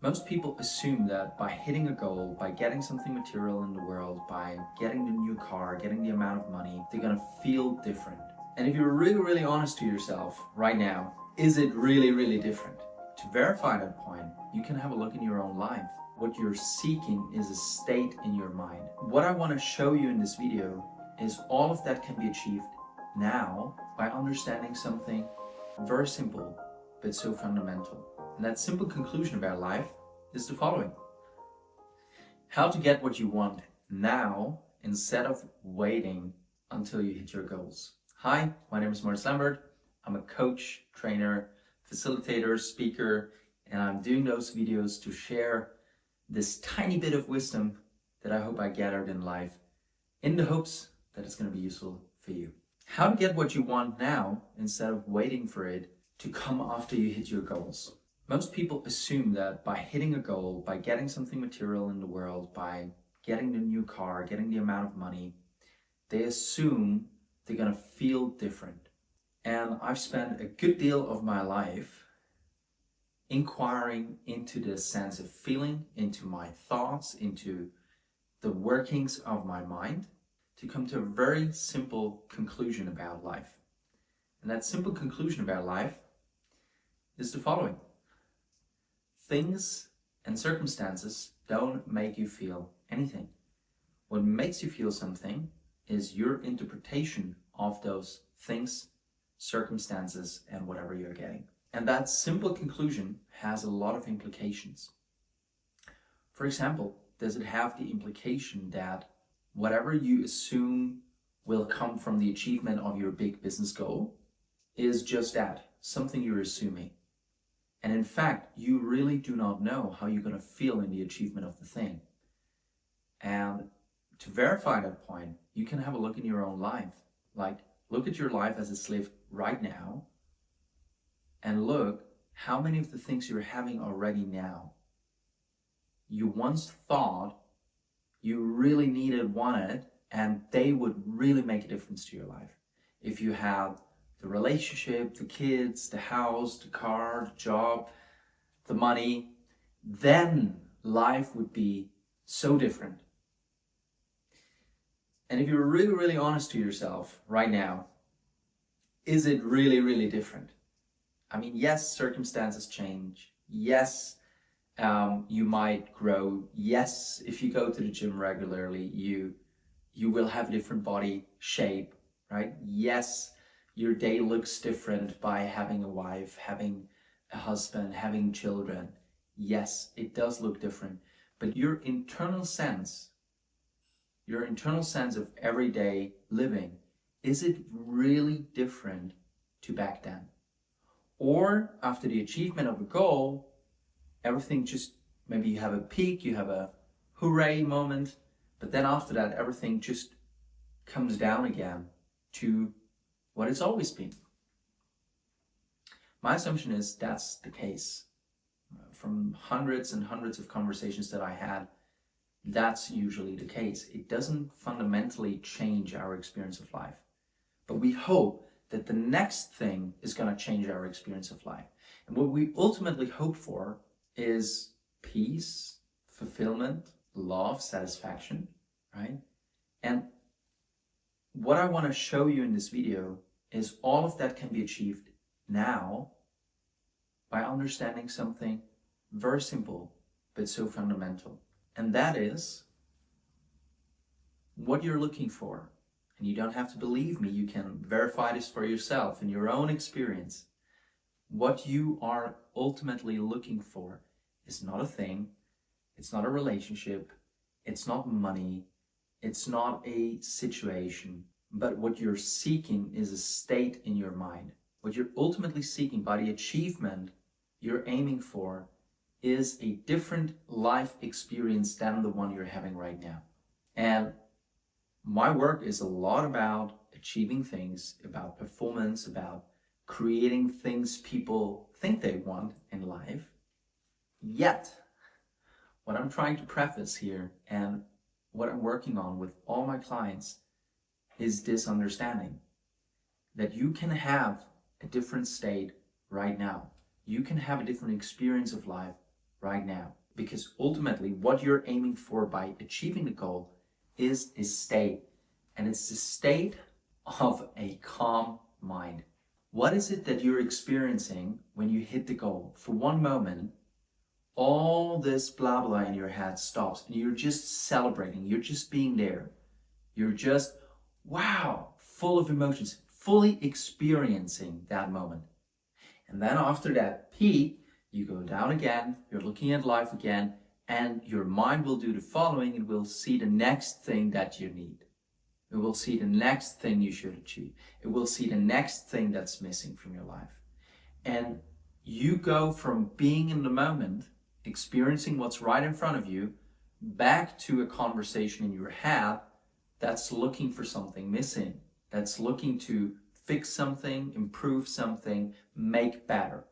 Most people assume that by hitting a goal, by getting something material in the world, by getting the new car, getting the amount of money, they're gonna feel different. And if you're really honest to yourself right now, is it really different? To verify that point, you can have a look in your own life. What you're seeking is a state in your mind. What I want to show you in this video is all of that can be achieved now by understanding something very simple but so fundamental. And that simple conclusion about life is the following: how to get what you want now instead of waiting until you hit your goals. Hi, my name is Moritz Lembert. I'm a coach, trainer, facilitator, speaker, and I'm doing those videos to share this tiny bit of wisdom that I hope I gathered in life in the hopes that it's going to be useful for you. How to get what you want now instead of waiting for it to come after you hit your goals. Most people assume that by hitting a goal, by getting something material in the world, by getting the new car, getting the amount of money, they assume they're going to feel different. And I've spent a good deal of my life inquiring into the sense of feeling, into my thoughts, into the workings of my mind, to come to a very simple conclusion about life. And that simple conclusion about life is the following: things and circumstances don't make you feel anything. What makes you feel something is your interpretation of those things, circumstances, and whatever you're getting. And that simple conclusion has a lot of implications. For example, does it have the implication that whatever you assume will come from the achievement of your big business goal is just that, something you're assuming? And in fact, you really do not know how you're going to feel in the achievement of the thing. And to verify that point, you can have a look in your own life. Like, look at your life as it's lived right now, and look how many of the things you're having already now you once thought you really needed, wanted, and they would really make a difference to your life. If you had the relationship, the kids, the house, the car, the job, the money, then life would be so different. And if you're really honest to yourself right now, is it really different? I mean, yes, circumstances change. Yes, you might grow. Yes, if you go to the gym regularly, you will have a different body shape, right? Yes, your day looks different by having a wife, having a husband, having children. Yes, it does look different. But your internal sense of everyday living, is it really different to back then? Or after the achievement of a goal, everything just, maybe you have a peak, you have a hooray moment, but then after that, everything just comes down again to what it's always been. My assumption is that's the case. From hundreds and hundreds of conversations that I had, that's usually the case. It doesn't fundamentally change our experience of life. But we hope that the next thing is going to change our experience of life. And what we ultimately hope for is peace, fulfillment, love, satisfaction, right? And what I want to show you in this video is all of that can be achieved now by understanding something very simple but so fundamental. And that is what you're looking for. And you don't have to believe me, you can verify this for yourself in your own experience. What you are ultimately looking for is not a thing, it's not a relationship, it's not money, it's not a situation, but what you're seeking is a state in your mind. What you're ultimately seeking by the achievement you're aiming for is a different life experience than the one you're having right now. And my work is a lot about achieving things, about performance, about creating things people think they want in life. Yet, what I'm trying to preface here and what I'm working on with all my clients is this understanding that you can have a different state right now. You can have a different experience of life right now. Because ultimately, what you're aiming for by achieving the goal is a state. And it's the state of a calm mind. What is it that you're experiencing when you hit the goal? For one moment, all this blah blah in your head stops and you're just celebrating. You're just being there. You're just, wow, full of emotions, fully experiencing that moment. And then after that peak, you go down again, you're looking at life again, and your mind will do the following. It will see the next thing that you need. It will see the next thing you should achieve. It will see the next thing that's missing from your life. And you go from being in the moment, experiencing what's right in front of you, back to a conversation in your head that's looking for something missing, that's looking to fix something, improve something, make better.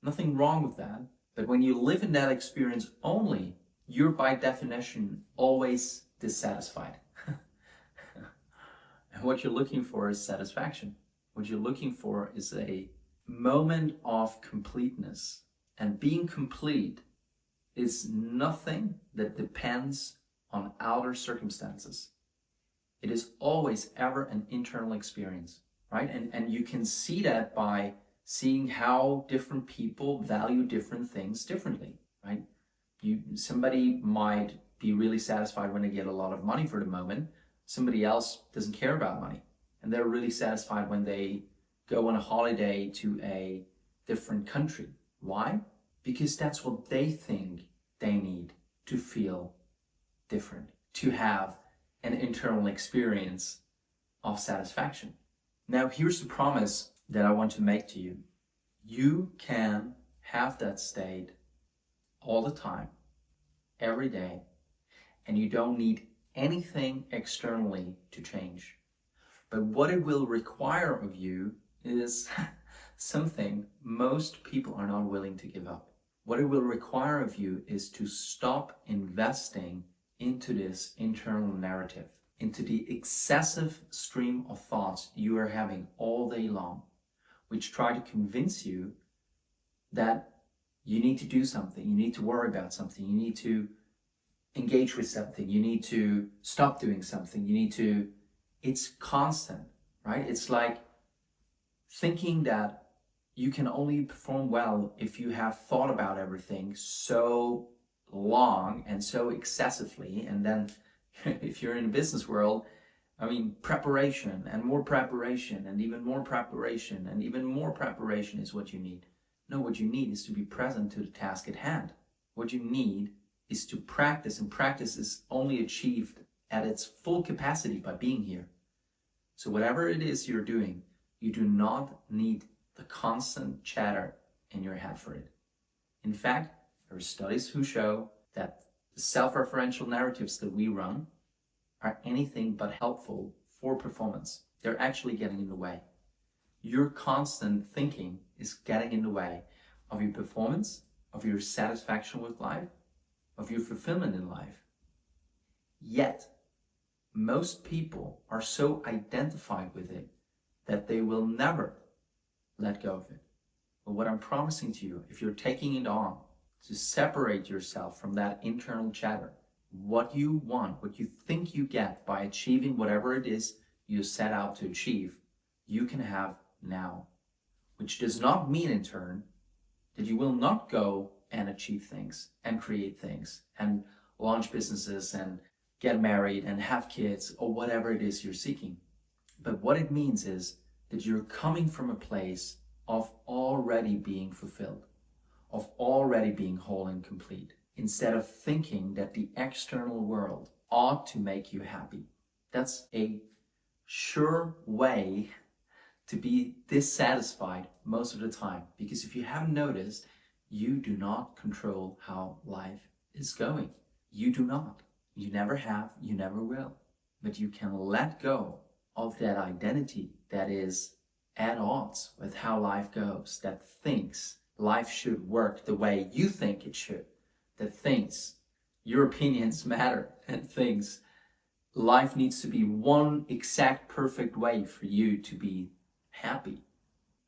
Nothing wrong with that. But when you live in that experience only, you're by definition always dissatisfied. And what you're looking for is satisfaction. What you're looking for is a moment of completeness. And being complete is nothing that depends on outer circumstances. It is always ever an internal experience, right? And you can see that by seeing how different people value different things differently, right? Somebody might be really satisfied when they get a lot of money for the moment. Somebody else doesn't care about money, and they're really satisfied when they go on a holiday to a different country. Why? Because that's what they think they need to feel different, to have an internal experience of satisfaction. Now, here's the promise that I want to make to you. You can have that state all the time, every day, and you don't need anything externally to change. But what it will require of you is something most people are not willing to give up. What it will require of you is to stop investing into this internal narrative, into the excessive stream of thoughts you are having all day long, which try to convince you that you need to do something, you need to worry about something, you need to engage with something, you need to stop doing something, it's constant, right? It's like thinking that you can only perform well if you have thought about everything so long and so excessively. And then if you're in the business world, preparation and more preparation and even more preparation and even more preparation is what you need. No, what you need is to be present to the task at hand. What you need is to practice, and practice is only achieved at its full capacity by being here. So whatever it is you're doing, you do not need the constant chatter in your head for it. In fact, there are studies who show that the self-referential narratives that we run are anything but helpful for performance. They're actually getting in the way. Your constant thinking is getting in the way of your performance, of your satisfaction with life, of your fulfillment in life. Yet, most people are so identified with it that they will never let go of it. But what I'm promising to you, if you're taking it on to separate yourself from that internal chatter, what you want, what you think you get by achieving whatever it is you set out to achieve, you can have now. Which does not mean in turn that you will not go and achieve things and create things and launch businesses and get married and have kids or whatever it is you're seeking. But what it means is that you're coming from a place of already being fulfilled, of already being whole and complete, instead of thinking that the external world ought to make you happy. That's a sure way to be dissatisfied most of the time, because if you haven't noticed, you do not control how life is going. You do not. You never have, you never will. But you can let go of that identity that is at odds with how life goes, that thinks life should work the way you think it should, that thinks your opinions matter, and thinks life needs to be one exact perfect way for you to be happy.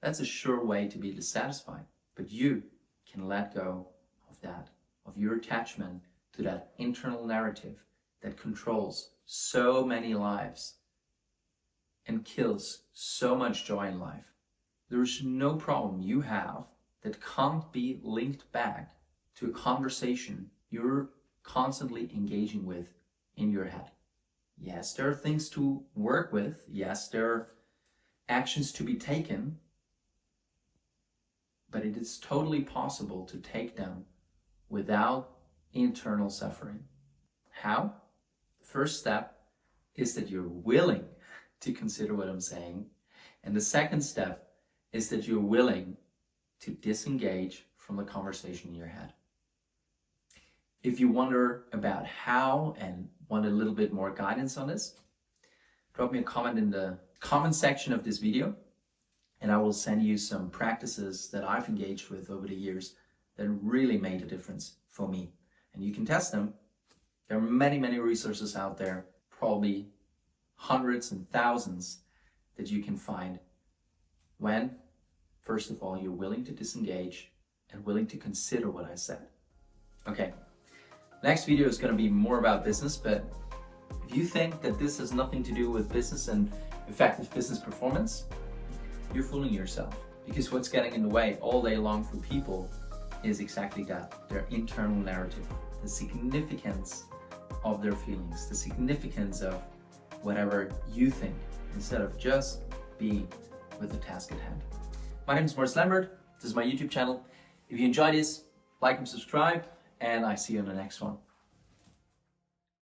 That's a sure way to be dissatisfied. But you can let go of that of your attachment to that internal narrative that controls so many lives and kills so much joy in life. There is no problem you have that can't be linked back to a conversation you're constantly engaging with in your head. Yes, there are things to work with. Yes, there are actions to be taken, but it is totally possible to take them without internal suffering. How? The first step is that you're willing to consider what I'm saying. And the second step is that you're willing to disengage from the conversation in your head. If you wonder about how and want a little bit more guidance on this, drop me a comment in the comment section of this video, and I will send you some practices that I've engaged with over the years that really made a difference for me. And you can test them. There are many, many resources out there, probably hundreds and thousands that you can find when, first of all, you're willing to disengage and willing to consider what I said. Okay, next video is going to be more about business, but if you think that this has nothing to do with business and effective business performance, you're fooling yourself, because what's getting in the way all day long for people is exactly that, their internal narrative, the significance of their feelings, the significance of whatever you think, instead of just being with the task at hand. My name is Moritz Lembert. This is my YouTube channel. If you enjoyed this, like and subscribe, and I see you in the next one.